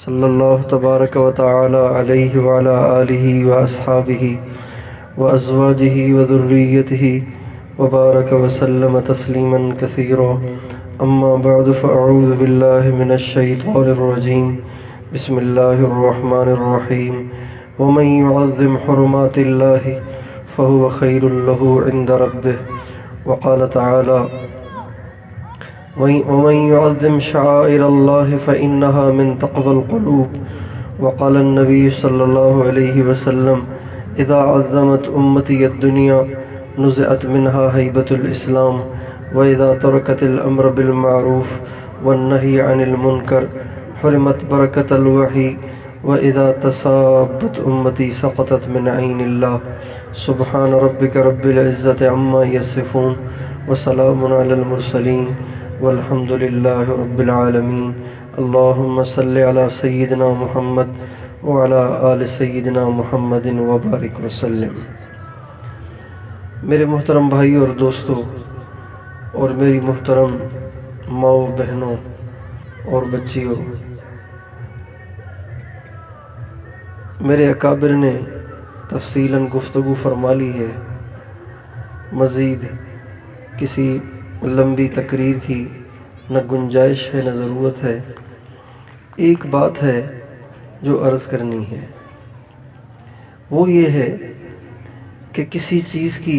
صلی اللہ تبارک و تعالی علیہ وعلی آلہ و اصحابہ و ازواجہ و ذریتہ وبارک وسلم تسلیما کثیرا اما بعد فاعوذ باللہ من الشیطان الرجیم بسم اللہ الرحمن الرحیم ومن يعظم حرمات اللہ فهو خیر له عند ربه وقال تعالی ومن يعظم شعائر الله فإنها من تقوى القلوب وقال النبي صلى الله عليه وسلم إذا عظمت أمتي الدنيا نزعت منها هيبة الإسلام وإذا تركت الأمر بالمعروف والنهي عن المنكر حرمت بركة الوحي وإذا تسابت أمتي سقطت من عين الله سبحان ربك رب العزة عما يصفون وسلام على المرسلين والحمد للہ رب العالمین اللہم صلی علی سیدنا محمد وعلی آل سیدنا محمد وبارک وسلم۔ میرے محترم بھائی اور دوستو اور میری محترم ماؤں بہنوں اور بچیوں، میرے اکابر نے تفصیلاً گفتگو فرما لی ہے، مزید کسی لمبی تقریر کی نہ گنجائش ہے نہ ضرورت ہے۔ ایک بات ہے جو عرض کرنی ہے، وہ یہ ہے کہ کسی چیز کی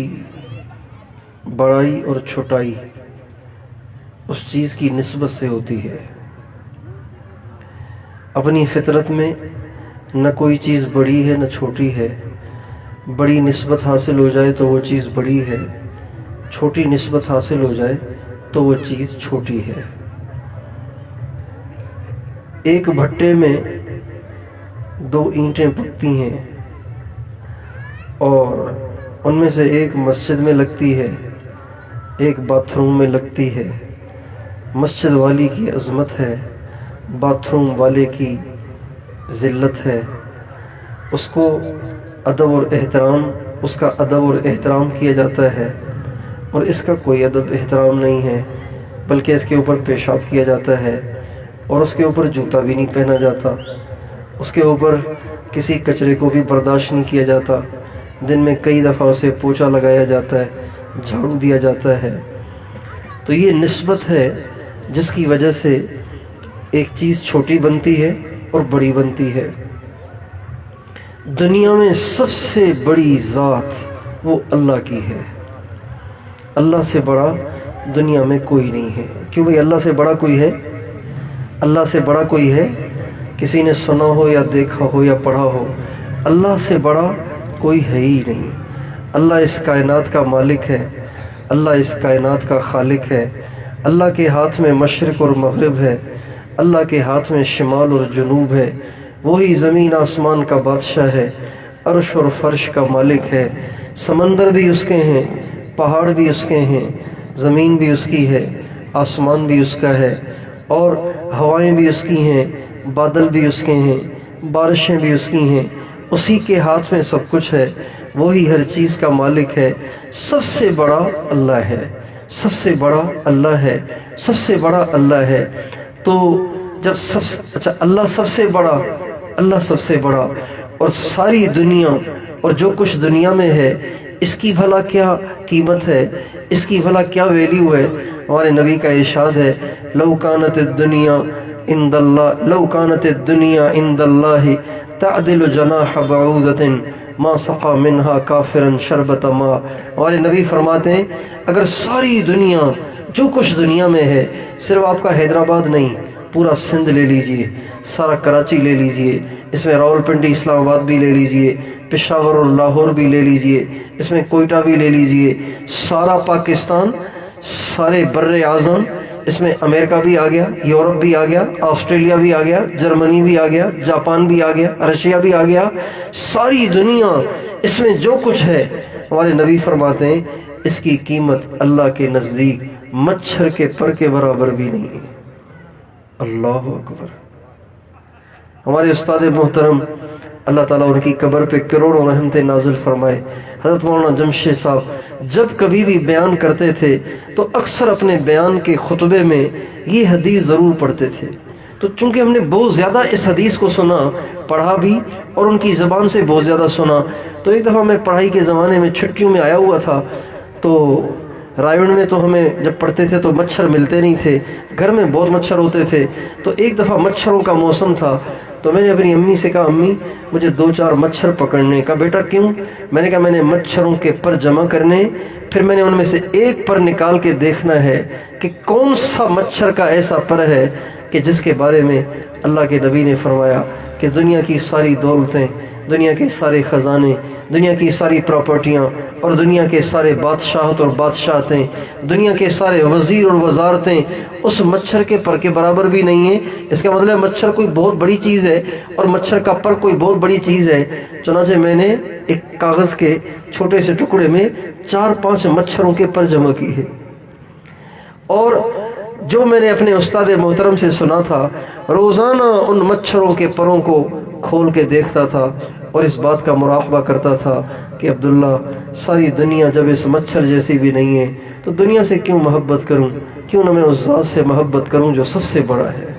بڑائی اور چھوٹائی اس چیز کی نسبت سے ہوتی ہے۔ اپنی فطرت میں نہ کوئی چیز بڑی ہے نہ چھوٹی ہے، بڑی نسبت حاصل ہو جائے تو وہ چیز بڑی ہے، چھوٹی نسبت حاصل ہو جائے تو وہ چیز چھوٹی ہے۔ ایک بھٹے میں دو اینٹیں پکتی ہیں اور ان میں سے ایک مسجد میں لگتی ہے، ایک باتھ روم میں لگتی ہے۔ مسجد والی کی عظمت ہے، باتھ روم والے کی ذلت ہے۔ اس کو ادب اور احترام، اس کا ادب اور احترام کیا جاتا ہے، اور اس کا کوئی ادب احترام نہیں ہے، بلکہ اس کے اوپر پیشاب کیا جاتا ہے، اور اس کے اوپر جوتا بھی نہیں پہنا جاتا، اس کے اوپر کسی کچرے کو بھی برداشت نہیں کیا جاتا، دن میں کئی دفعہ اسے پوچھا لگایا جاتا ہے، جھاڑو دیا جاتا ہے۔ تو یہ نسبت ہے جس کی وجہ سے ایک چیز چھوٹی بنتی ہے اور بڑی بنتی ہے۔ دنیا میں سب سے بڑی ذات وہ اللہ کی ہے، اللہ سے بڑا دنیا میں کوئی نہیں ہے۔ کیوں بھئی اللہ سے بڑا کوئی ہے؟ اللہ سے بڑا کوئی ہے؟ کسی نے سنا ہو یا دیکھا ہو یا پڑھا ہو، اللہ سے بڑا کوئی ہے ہی نہیں۔ اللہ اس کائنات کا مالک ہے، اللہ اس کائنات کا خالق ہے۔ اللہ کے ہاتھ میں مشرق اور مغرب ہے، اللہ کے ہاتھ میں شمال اور جنوب ہے۔ وہی زمین آسمان کا بادشاہ ہے، عرش اور فرش کا مالک ہے۔ سمندر بھی اس کے ہیں، پہاڑ بھی اس کے ہیں، زمین بھی اس کی ہے، آسمان بھی اس کا ہے، اور ہوائیں بھی اس کی ہیں، بادل بھی اس کے ہیں، بارشیں بھی اس کی ہیں۔ اسی کے ہاتھ میں سب کچھ ہے، وہی ہر چیز کا مالک ہے۔ سب سے بڑا اللہ ہے، سب سے بڑا اللہ ہے، سب سے بڑا اللہ ہے۔ تو جب اللہ سب سے بڑا، اللہ سب سے بڑا، اور ساری دنیا اور جو کچھ دنیا میں ہے اس کی بھلا کیا قیمت ہے، اس کی بھلا کیا ویلیو ہے؟ ہمارے نبی کا ارشاد ہے، لو کانت الدنیا عند اللہ، لو کانت الدنیا عند اللہ تعدل جناح بعوضۃ ما سقى منها کافرا شربۃ ماء۔ ہمارے نبی فرماتے ہیں اگر ساری دنیا، جو کچھ دنیا میں ہے، صرف آپ کا حیدرآباد نہیں، پورا سندھ لے لیجئے، سارا کراچی لے لیجئے، اس میں راولپنڈی اسلام آباد بھی لے لیجئے، پشاور اور لاہور بھی لے لیجئے، اس میں کوئٹہ بھی لے لیجئے، سارا پاکستان، سارے بر اعظم، اس میں امریکہ بھی آ گیا، یورپ بھی آ گیا، آسٹریلیا بھی آ گیا، جرمنی بھی آ گیا، جاپان بھی آ گیا، رشیا بھی آ گیا، ساری دنیا، اس میں جو کچھ ہے، ہمارے نبی فرماتے ہیں اس کی قیمت اللہ کے نزدیک مچھر کے پر کے برابر بھی نہیں ہے۔ اللہ اکبر۔ ہمارے استاد محترم اللہ تعالیٰ ان کی قبر پہ کروڑوں رحمتیں نازل فرمائے، حضرت مولانا جمشید صاحب جب کبھی بھی بیان کرتے تھے تو اکثر اپنے بیان کے خطبے میں یہ حدیث ضرور پڑھتے تھے۔ تو چونکہ ہم نے بہت زیادہ اس حدیث کو سنا، پڑھا بھی اور ان کی زبان سے بہت زیادہ سنا، تو ایک دفعہ میں پڑھائی کے زمانے میں چھٹیوں میں آیا ہوا تھا، تو رائے میں تو ہمیں جب پڑھتے تھے تو مچھر ملتے نہیں تھے، گھر میں بہت مچھر ہوتے تھے، تو ایک دفعہ مچھروں کا موسم تھا، تو میں نے اپنی امی سے کہا امی مجھے 2-4 مچھر پکڑنے کا۔ بیٹا کیوں؟ میں نے کہا میں نے مچھروں کے پر جمع کرنے، پھر میں نے ان میں سے ایک پر نکال کے دیکھنا ہے کہ کون سا مچھر کا ایسا پر ہے کہ جس کے بارے میں اللہ کے نبی نے فرمایا کہ دنیا کی ساری دولتیں، دنیا کے سارے خزانے، دنیا کی ساری پراپرٹیاں اور دنیا کے سارے بادشاہت اور بادشاہتیں، دنیا کے سارے وزیر اور وزارتیں اس مچھر کے پر کے برابر بھی نہیں ہیں۔ اس کا مطلب مچھر کوئی بہت بڑی چیز ہے اور مچھر کا پر کوئی بہت بڑی چیز ہے۔ چنانچہ میں نے ایک کاغذ کے چھوٹے سے ٹکڑے میں 4-5 مچھروں کے پر جمع کی ہے، اور جو میں نے اپنے استاد محترم سے سنا تھا، روزانہ ان مچھروں کے پروں کو کھول کے دیکھتا تھا اور اس بات کا مراقبہ کرتا تھا کہ عبداللہ ساری دنیا جب اس مچھر جیسی بھی نہیں ہے تو دنیا سے کیوں محبت کروں، کیوں نہ میں اس ذات سے محبت کروں جو سب سے بڑا ہے۔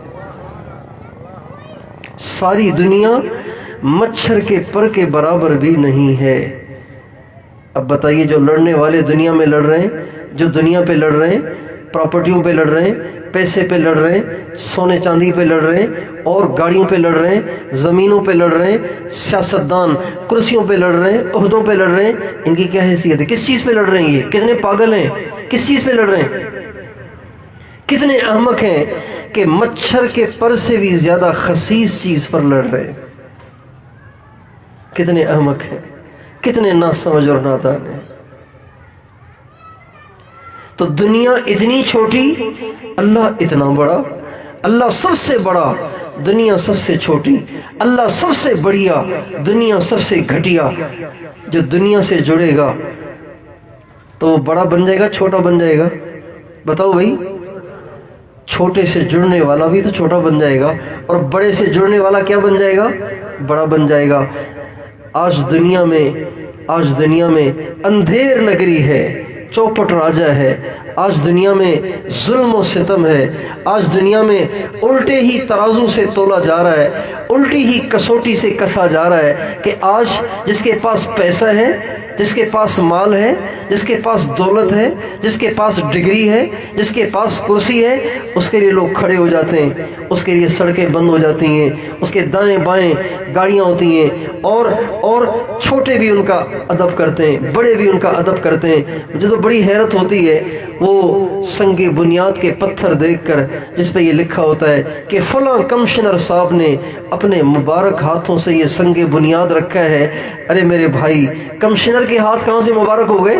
ساری دنیا مچھر کے پر کے برابر بھی نہیں ہے۔ اب بتائیے جو لڑنے والے دنیا میں لڑ رہے ہیں، جو دنیا پہ لڑ رہے ہیں، پراپرٹیوں پہ لڑ رہے ہیں، پیسے پہ لڑ رہے ہیں، سونے چاندی پہ لڑ رہے ہیں اور گاڑیوں پہ لڑ رہے ہیں، زمینوں پہ لڑ رہے ہیں، سیاستدان کرسیوں پہ لڑ رہے ہیں، عہدوں پہ لڑ رہے ہیں، ان کی کیا حیثیت ہے؟ کس چیز پہ لڑ رہے ہیں؟ یہ کتنے پاگل ہیں؟ کس چیز پہ لڑ رہے ہیں؟ کتنے احمق ہیں کہ مچھر کے پر سے بھی زیادہ خسیس چیز پر لڑ رہے ہیں؟ کتنے احمق ہیں، کتنے ناسمجھ اور نادان ہیں۔ تو دنیا اتنی چھوٹی، اللہ اتنا بڑا، اللہ سب سے بڑا، دنیا سب سے چھوٹی، اللہ سب سے بڑھیا، دنیا سب سے گھٹیا۔ جو دنیا سے جڑے گا تو وہ بڑا بن جائے گا، چھوٹا بن جائے گا؟ بتاؤ بھائی، چھوٹے سے جڑنے والا بھی تو چھوٹا بن جائے گا، اور بڑے سے جڑنے والا کیا بن جائے گا؟ بڑا بن جائے گا۔ آج دنیا میں اندھیر نگری ہے، چوپٹ راجہ ہے، آج دنیا میں ظلم و ستم ہے، آج دنیا میں الٹے ہی ترازو سے تولا جا رہا ہے، الٹی ہی کسوٹی سے کسا جا رہا ہے کہ آج جس کے پاس پیسہ ہے، جس کے پاس مال ہے، جس کے پاس دولت ہے، جس کے پاس ڈگری ہے، جس کے پاس کرسی ہے، اس کے لیے لوگ کھڑے ہو جاتے ہیں، اس کے لیے سڑکیں بند ہو جاتی ہیں، اس کے دائیں بائیں گاڑیاں ہوتی ہیں، اور چھوٹے بھی ان کا ادب کرتے ہیں، بڑے بھی ان کا ادب کرتے ہیں۔ مجھے تو بڑی حیرت ہوتی ہے وہ سنگ بنیاد کے پتھر دیکھ کر جس پہ یہ لکھا ہوتا ہے کہ فلاں کمشنر صاحب نے اپنے مبارک ہاتھوں سے یہ سنگ بنیاد رکھا ہے۔ ارے میرے بھائی، کمشنر کے ہاتھ کہاں سے مبارک ہو گئے؟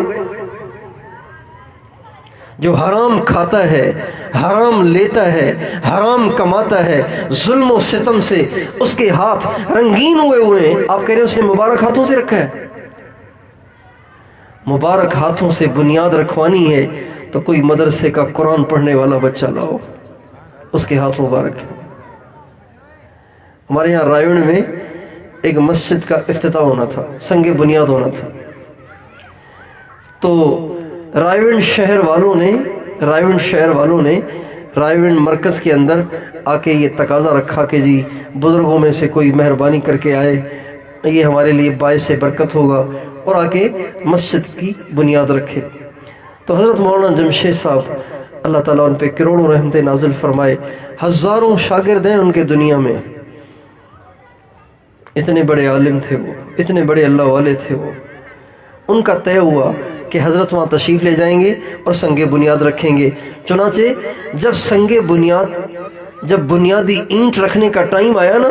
جو حرام کھاتا ہے، حرام لیتا ہے، حرام کماتا ہے، ظلم و ستم سے اس کے ہاتھ رنگین ہوئے ہیں، آپ کہہ رہے ہیں اس نے مبارک ہاتھوں سے رکھا ہے؟ مبارک ہاتھوں سے بنیاد رکھوانی ہے تو کوئی مدرسے کا قرآن پڑھنے والا بچہ لاؤ، اس کے ہاتھ مبارک ہے۔ ہمارے یہاں رائے میں ایک مسجد کا افتتاح ہونا تھا، سنگ بنیاد ہونا تھا، تو رائے شہر والوں نے رائے مرکز کے اندر آ کے یہ تقاضا رکھا کہ جی بزرگوں میں سے کوئی مہربانی کر کے آئے، یہ ہمارے لیے باعث برکت ہوگا، اور آ کے مسجد کی بنیاد رکھے۔ تو حضرت مولانا جمشید صاحب اللہ تعالیٰ ان پہ کروڑوں رحمتیں نازل فرمائے، ہزاروں شاگرد ہیں ان کے دنیا میں، اتنے بڑے عالم تھے وہ، اتنے بڑے اللہ والے تھے وہ۔ ان کا طے ہوا کہ حضرت وہاں تشریف لے جائیں گے اور سنگ بنیاد رکھیں گے۔ چنانچہ جب بنیادی اینٹ رکھنے کا ٹائم آیا نا،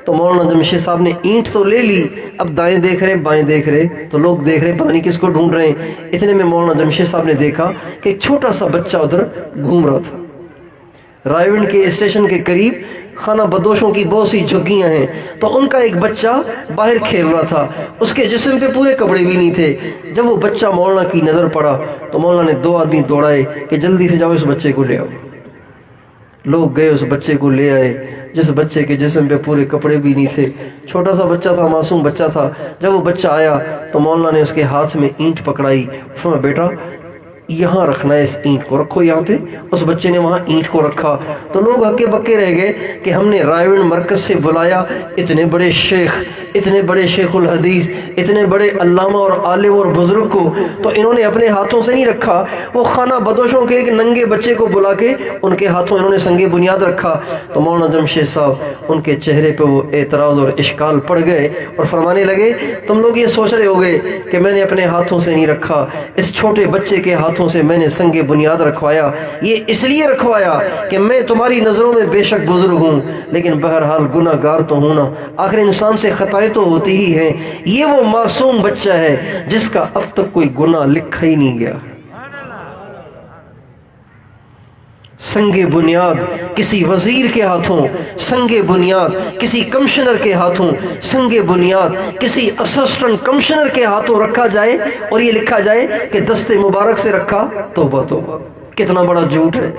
تو مولانا جمشید صاحب نے اینٹ تو لے لی، اب دائیں دیکھ رہے بائیں دیکھ رہے، تو لوگ دیکھ رہے پتہ نہیں کس کو ڈھونڈ رہے ہیں۔ اتنے میں مولانا جمشید صاحب نے دیکھا کہ ایک چھوٹا سا بچہ ادھر گھوم رہا تھا۔ رائے کے اسٹیشن کے قریب خانہ بدوشوں کی بہت سی جھگیاں ہیں، تو ان کا ایک بچہ باہر کھیل رہا تھا، اس کے جسم پہ پورے کپڑے بھی نہیں تھے۔ جب وہ بچہ مولانا کی نظر پڑا تو مولانا نے 2 آدمی دوڑائے کہ جلدی سے جاؤ اس بچے کو لے آؤ۔ لوگ گئے، اس بچے کو لے آئے، جس بچے کے جسم پہ پورے کپڑے بھی نہیں تھے، چھوٹا سا بچہ تھا، معصوم بچہ تھا۔ جب وہ بچہ آیا تو مولانا نے اس کے ہاتھ میں اینٹ پکڑائی، فرمایا بیٹا یہاں رکھنا ہے، اس اینٹ کو رکھو یہاں پہ۔ اس بچے نے وہاں اینٹ کو رکھا تو لوگ ہکے بکے رہ گئے کہ ہم نے رائے گنج مرکز سے بلایا اتنے بڑے شیخ، اتنے بڑے شیخ الحدیث، اتنے بڑے علامہ اور عالم اور بزرگ کو، تو انہوں نے اپنے ہاتھوں سے نہیں رکھا، وہ خانہ بدوشوں کے ایک ننگے بچے کو بلا کے ان کے ہاتھوں انہوں نے سنگ بنیاد رکھا۔ تو مولانا جمشید صاحب ان کے چہرے پہ وہ اعتراض اور اشکال پڑ گئے اور فرمانے لگے تم لوگ یہ سوچ رہے ہوگے کہ میں نے اپنے ہاتھوں سے نہیں رکھا، اس چھوٹے بچے کے ہاتھوں سے میں نے سنگ بنیاد رکھوایا، یہ اس لیے رکھوایا کہ میں تمہاری نظروں میں بے شک بزرگ ہوں، لیکن بہرحال گناہ گار تو ہوں نا، آخر انسان سے خطائیں تو ہوتی ہی ہیں۔ یہ وہ معصوم بچہ ہے جس کا اب تک کوئی گناہ لکھا ہی نہیں گیا۔ سنگ بنیاد کسی وزیر کے ہاتھوں، سنگ بنیاد کسی کمشنر کے ہاتھوں، سنگ بنیاد کسی اسسٹنٹ کمشنر کے ہاتھوں رکھا جائے اور یہ لکھا جائے کہ دست مبارک سے رکھا، توبہ توبہ، کتنا بڑا جھوٹ ہے۔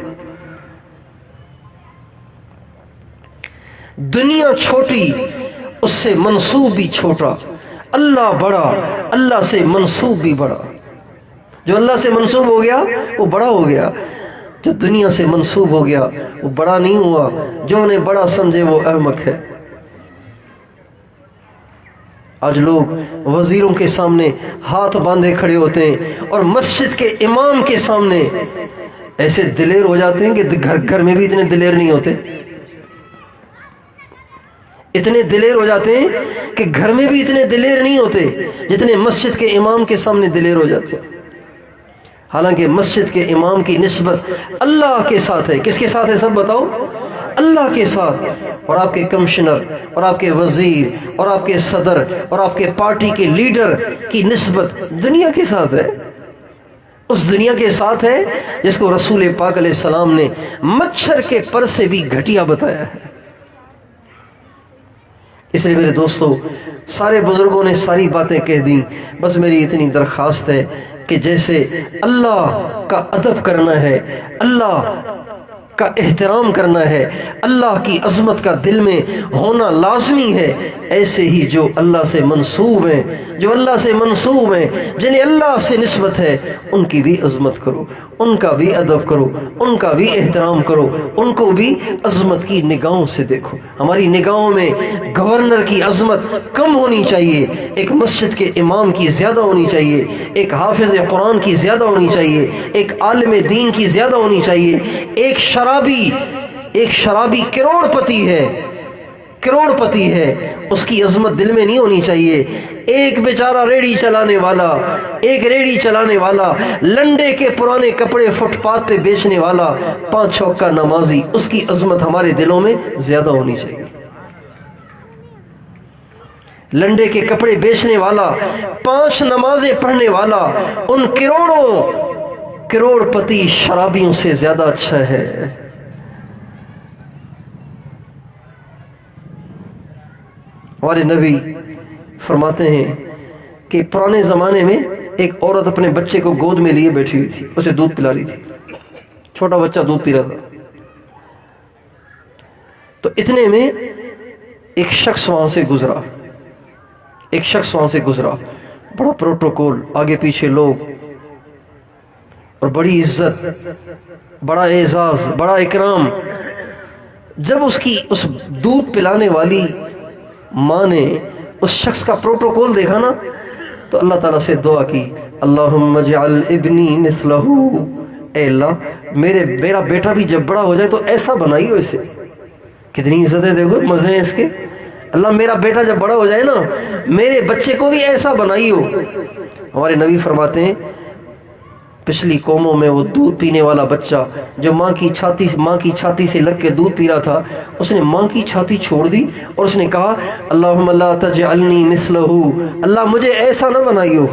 دنیا چھوٹی، اس سے منسوب بھی چھوٹا، اللہ بڑا، اللہ سے منسوب بھی بڑا۔ جو اللہ سے منسوب ہو گیا وہ بڑا ہو گیا، جو دنیا سے منسوب ہو گیا وہ بڑا نہیں ہوا، جو انہیں بڑا سمجھے وہ احمق ہے۔ آج لوگ وزیروں کے سامنے ہاتھ باندھے کھڑے ہوتے ہیں اور مسجد کے امام کے سامنے ایسے دلیر ہو جاتے ہیں کہ گھر میں بھی اتنے دلیر نہیں ہوتے، اتنے دلیر ہو جاتے ہیں کہ گھر میں بھی اتنے دلیر نہیں ہوتے جتنے مسجد کے امام کے سامنے دلیر ہو جاتے ہیں۔ حالانکہ مسجد کے امام کی نسبت اللہ کے ساتھ ہے۔ کس کے ساتھ ہے سب بتاؤ؟ اللہ کے ساتھ۔ اور آپ کے کمشنر اور آپ کے وزیر اور آپ کے صدر اور آپ کے پارٹی کے لیڈر کی نسبت دنیا کے ساتھ ہے، اس دنیا کے ساتھ ہے جس کو رسول پاک علیہ السلام نے مچھر کے پر سے بھی گھٹیا بتایا ہے۔ اس لیے میرے دوستو، سارے بزرگوں نے ساری باتیں کہہ دیں، بس میری اتنی درخواست ہے کہ جیسے اللہ کا ادب کرنا ہے، اللہ کا احترام کرنا ہے، اللہ کی عظمت کا دل میں ہونا لازمی ہے، ایسے ہی جو اللہ سے منسوب ہیں، جو اللہ سے منسوب ہیں، جنہیں اللہ سے نسبت ہے، ان کی بھی عظمت کرو، ان کا بھی ادب کرو، ان کا بھی احترام کرو، ان کو بھی عظمت کی نگاہوں سے دیکھو۔ ہماری نگاہوں میں گورنر کی عظمت کم ہونی چاہیے، ایک مسجد کے امام کی زیادہ ہونی چاہیے، ایک حافظ قرآن کی زیادہ ہونی چاہیے، ایک عالم دین کی زیادہ ہونی چاہیے۔ ایک شرابی کروڑ پتی ہے، اس کی عظمت دل میں نہیں ہونی چاہیے۔ ایک بیچارہ ریڑھی چلانے والا لنڈے کے پرانے کپڑے فٹ پاتھ پہ بیچنے والا، 5 وقت کا نمازی، اس کی عظمت ہمارے دلوں میں زیادہ ہونی چاہیے۔ لنڈے کے کپڑے بیچنے والا، 5 نمازیں پڑھنے والا، ان کروڑ پتی شرابیوں سے زیادہ اچھا ہے۔ ہمارے نبی فرماتے ہیں کہ پرانے زمانے میں ایک عورت اپنے بچے کو گود میں لیے بیٹھی ہوئی تھی، اسے دودھ پلا رہی تھی، چھوٹا بچہ دودھ پی رہا تھا۔ تو اتنے میں ایک شخص وہاں سے گزرا، بڑا پروٹوکول، آگے پیچھے لوگ، اور بڑی عزت، بڑا اعزاز، بڑا اکرام۔ جب اس دودھ پلانے والی ماں نے اس شخص کا پروٹوکول دیکھا نا، تو اللہ تعالیٰ سے دعا کی، اللہم اجعل ابنی مثلہ، اے اللہ میرا بیٹا بھی جب بڑا ہو جائے تو ایسا بنائیو اسے۔ کتنی عزت ہے، دیکھو مزے ہیں اس کے۔ اللہ میرا بیٹا جب بڑا ہو جائے نا، میرے بچے کو بھی ایسا بنائیو۔ ہمارے نبی فرماتے ہیں، پچھلی قوموں میں وہ دودھ پینے والا بچہ جو ماں کی چھاتی سے لگ کے دودھ پی رہا تھا، اس نے ماں کی چھاتی چھوڑ دی اور اس نے کہا، اللہم لا تجعلنی مثلہ، اللہ مجھے ایسا نہ بنائیو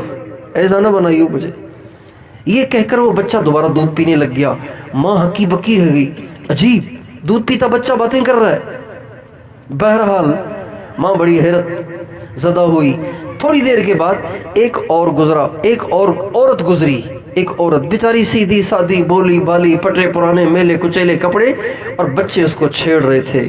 مجھے۔ یہ کہہ کر وہ بچہ دوبارہ دودھ پینے لگ گیا۔ ماں ہکی بکی رہ گئی، عجیب، دودھ پیتا بچہ باتیں کر رہا ہے۔ بہرحال ماں بڑی حیرت زدہ ہوئی۔ تھوڑی دیر کے بعد ایک عورت گزری، ایک عورت بیچاری سیدھی سادی، بولی بالی، پٹے پرانے میلے کچیلے کپڑے، اور بچے اس کو چھیڑ رہے تھے،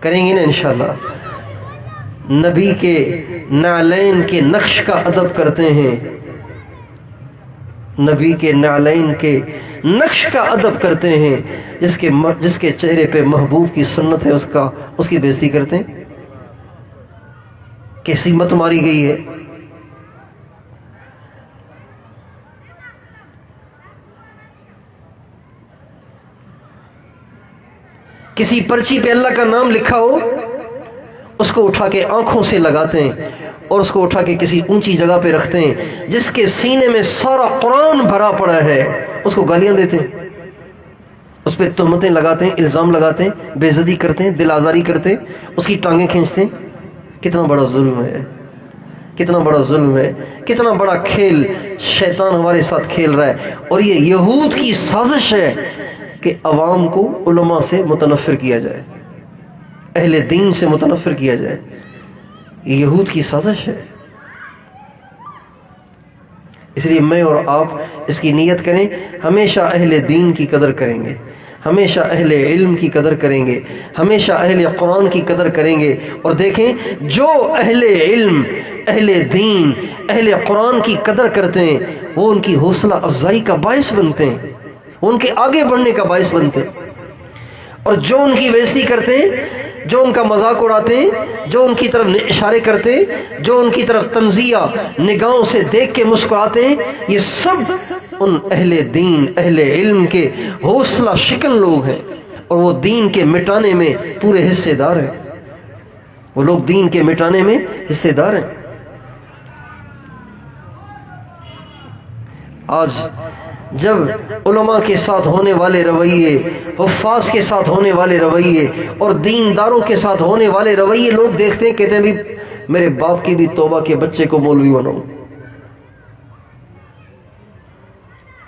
کریں گے نا انشاءاللہ. نبی کے نعلین کے نقش کا ادب کرتے ہیں, نبی کے نعلین کے نقش کا ادب کرتے ہیں. جس کے چہرے پہ محبوب کی سنت ہے اس کی بےزتی کرتے ہیں. کیسی مت ماری گئی ہے. کسی پرچی پہ اللہ کا نام لکھا ہو, اس کو اٹھا کے آنکھوں سے لگاتے ہیں اور اس کو اٹھا کے کسی اونچی جگہ پہ رکھتے ہیں. جس کے سینے میں سارا قرآن بھرا پڑا ہے اس کو گالیاں دیتے ہیں, اس پہ تہمتیں لگاتے ہیں, الزام لگاتے ہیں, بے عزتی کرتے ہیں, دل آزاری کرتے ہیں, اس کی ٹانگیں کھینچتے ہیں. کتنا بڑا ظلم ہے, کتنا بڑا ظلم ہے, کتنا بڑا کھیل شیطان ہمارے ساتھ کھیل رہا ہے. اور یہ یہود کی سازش ہے کہ عوام کو علماء سے متنفر کیا جائے, اہل دین سے متنفر کیا جائے. یہ یہود کی سازش ہے. اس لیے میں اور آپ اس کی نیت کریں, ہمیشہ اہل دین کی قدر کریں گے, ہمیشہ اہل علم کی قدر کریں گے, ہمیشہ اہل قرآن کی قدر کریں گے. اور دیکھیں جو اہل علم, اہل دین, اہل قرآن کی قدر کرتے ہیں وہ ان کی حوصلہ افزائی کا باعث بنتے ہیں, ان کے آگے بڑھنے کا باعث بنتے ہیں. اور جو ان کی بےزتی کرتے ہیں, جو ان کا مذاق اڑاتے ہیں, جو ان کی طرف اشارے کرتے ہیں, جو ان کی طرف تنزیہ نگاہوں سے دیکھ کے مسکراتے ہیں, یہ سب ان اہل دین, اہل علم کے حوصلہ شکن لوگ ہیں. اور وہ دین کے مٹانے میں پورے حصے دار ہیں. وہ لوگ دین کے مٹانے میں حصے دار ہیں. آج جب علماء کے ساتھ ہونے والے رویے, حفاظ کے ساتھ ہونے والے رویے اور دینداروں کے ساتھ ہونے والے رویے لوگ دیکھتے ہیں, کہتے ہیں بھی میرے باپ کی بھی توبہ کے بچے کو مولوی بناؤں.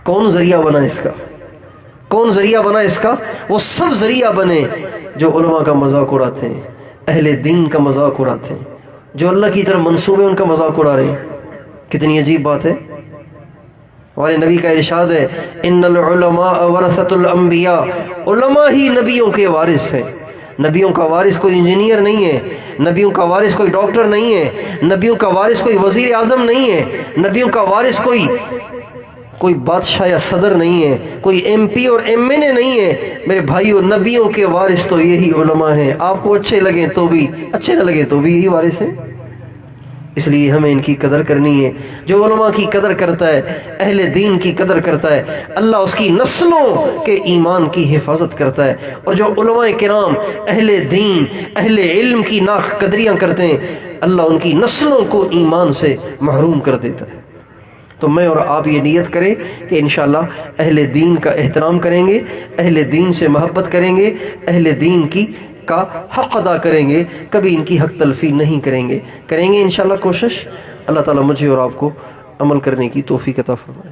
کون ذریعہ بنا اس کا, کون ذریعہ بنا اس کا؟ وہ سب ذریعہ بنے جو علماء کا مذاق اڑاتے ہیں, اہل دین کا مذاق اڑاتے ہیں, جو اللہ کی طرف منسوب ہے ان کا مذاق اڑا رہے ہیں. کتنی عجیب بات ہے. ہمارے نبی کا ارشاد ہے, ان العلماء ورثۃ الانبیاء, علماء ہی نبیوں کے وارث ہیں. نبیوں کا وارث کوئی انجینئر نہیں ہے, نبیوں کا وارث کوئی ڈاکٹر نہیں ہے, نبیوں کا وارث کوئی وزیر اعظم نہیں ہے, نبیوں کا وارث کوئی بادشاہ یا صدر نہیں ہے, کوئی ایم پی اور ایم این اے نہیں ہے. میرے بھائیو, نبیوں کے وارث تو یہی علماء ہیں. آپ کو اچھے لگیں تو بھی, اچھے نہ لگے تو بھی یہی وارث ہیں. اس لیے ہمیں ان کی قدر کرنی ہے. جو علماء کی قدر کرتا ہے, اہل دین کی قدر کرتا ہے, اللہ اس کی نسلوں کے ایمان کی حفاظت کرتا ہے. اور جو علماء کرام اہل دین, اہل علم کی ناق قدریاں کرتے ہیں, اللہ ان کی نسلوں کو ایمان سے محروم کر دیتا ہے. تو میں اور آپ یہ نیت کریں کہ انشاءاللہ اہل دین کا احترام کریں گے, اہل دین سے محبت کریں گے, اہل دین کا حق ادا کریں گے, کبھی ان کی حق تلفی نہیں کریں گے. کریں گے انشاءاللہ کوشش. اللہ تعالیٰ مجھے اور آپ کو عمل کرنے کی توفیق عطا فرمائے.